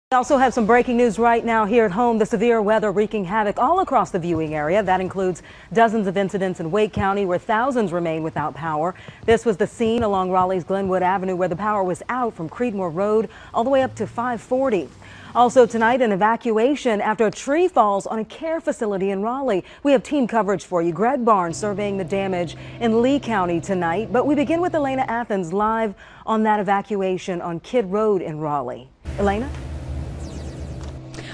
We also have some breaking news right now here at home. The severe weather wreaking havoc all across the viewing area. That includes dozens of incidents in Wake County where thousands remain without power. This was the scene along Raleigh's Glenwood Avenue where the power was out from Creedmoor Road all the way up to 540. Also tonight, an evacuation after a tree falls on a care facility in Raleigh. We have team coverage for you. Greg Barnes surveying the damage in Lee County tonight. But we begin with Elena Athens live on that evacuation on Kidd Road in Raleigh. Elena?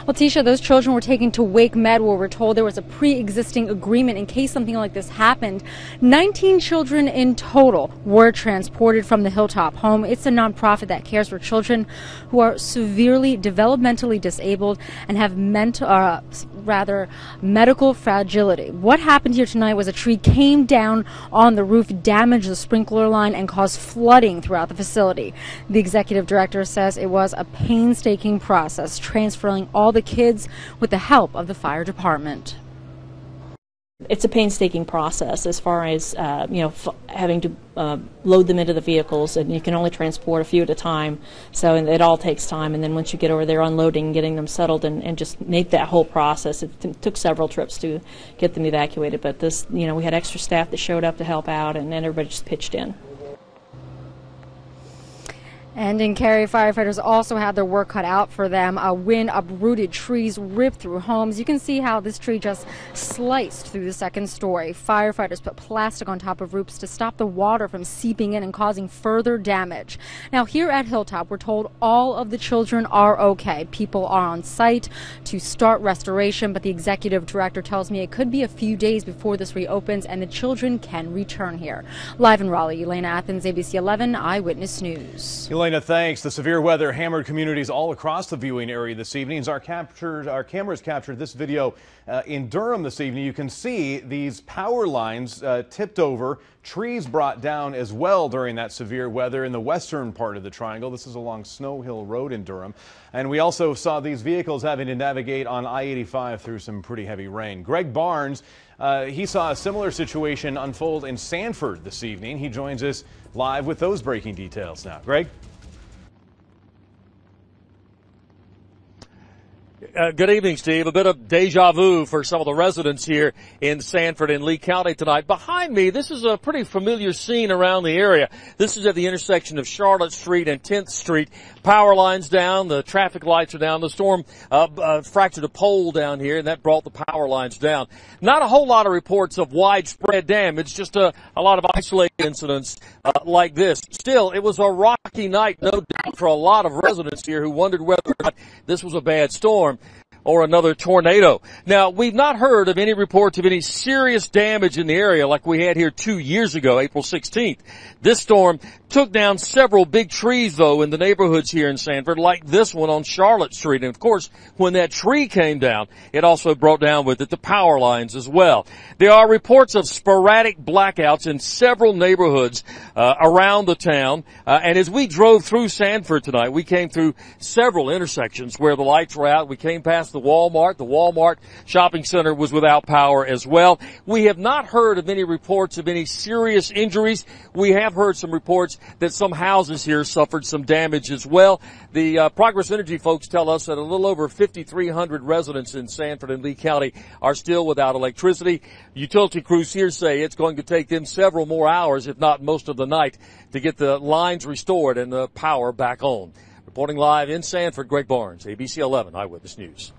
Well, Tisha, those children were taken to Wake Med where we're told there was a pre-existing agreement in case something like this happened. 19 children in total were transported from the Hilltop home. It's a nonprofit that cares for children who are severely developmentally disabled and have medical fragility. What happened here tonight was a tree came down on the roof, damaged the sprinkler line, and caused flooding throughout the facility. The executive director says it was a painstaking process, transferring all the kids with the help of the fire department. It's a painstaking process as far as having to load them into the vehicles, and you can only transport a few at a time, so it all takes time. And then once you get over there, unloading, getting them settled, and just make that whole process. It took several trips to get them evacuated, but this, we had extra staff that showed up to help out, and then everybody just pitched in. And in Cary, firefighters also had their work cut out for them. A wind uprooted trees, ripped through homes. You can see how this tree just sliced through the second story. Firefighters put plastic on top of roofs to stop the water from seeping in and causing further damage. Now here at Hilltop, we're told all of the children are okay. People are on site to start restoration, but the executive director tells me it could be a few days before this reopens and the children can return here. Live in Raleigh, Elena Athens, ABC 11 Eyewitness News. Elena, thanks. The severe weather hammered communities all across the viewing area this evening. Our cameras captured this video in Durham this evening. You can see these power lines tipped over, trees brought down as well during that severe weather in the western part of the Triangle. This is along Snow Hill Road in Durham. And we also saw these vehicles having to navigate on I-85 through some pretty heavy rain. Greg Barnes, he saw a similar situation unfold in Sanford this evening. He joins us live with those breaking details now. Greg? Good evening, Steve. A bit of deja vu for some of the residents here in Sanford and Lee County tonight. Behind me, this is a pretty familiar scene around the area. This is at the intersection of Charlotte Street and 10th Street. Power lines down, the traffic lights are down. The storm fractured a pole down here, and that brought the power lines down. Not a whole lot of reports of widespread damage, just a lot of isolated incidents like this. Still, it was a rocky night, no doubt, for a lot of residents here who wondered whether or not this was a bad storm or another tornado. Now, we've not heard of any reports of any serious damage in the area like we had here 2 years ago, April 16th. This storm took down several big trees, though, in the neighborhoods here in Sanford, like this one on Charlotte Street. And, of course, when that tree came down, it also brought down with it the power lines as well. There are reports of sporadic blackouts in several neighborhoods around the town. And as we drove through Sanford tonight, we came through several intersections where the lights were out. We came past the Walmart. The Walmart shopping center was without power as well. We have not heard of any reports of any serious injuries. We have heard some reports that some houses here suffered some damage as well. The Progress Energy folks tell us that a little over 5,300 residents in Sanford and Lee County are still without electricity. Utility crews here say it's going to take them several more hours, if not most of the night, to get the lines restored and the power back on. Reporting live in Sanford, Greg Barnes, ABC 11 Eyewitness News.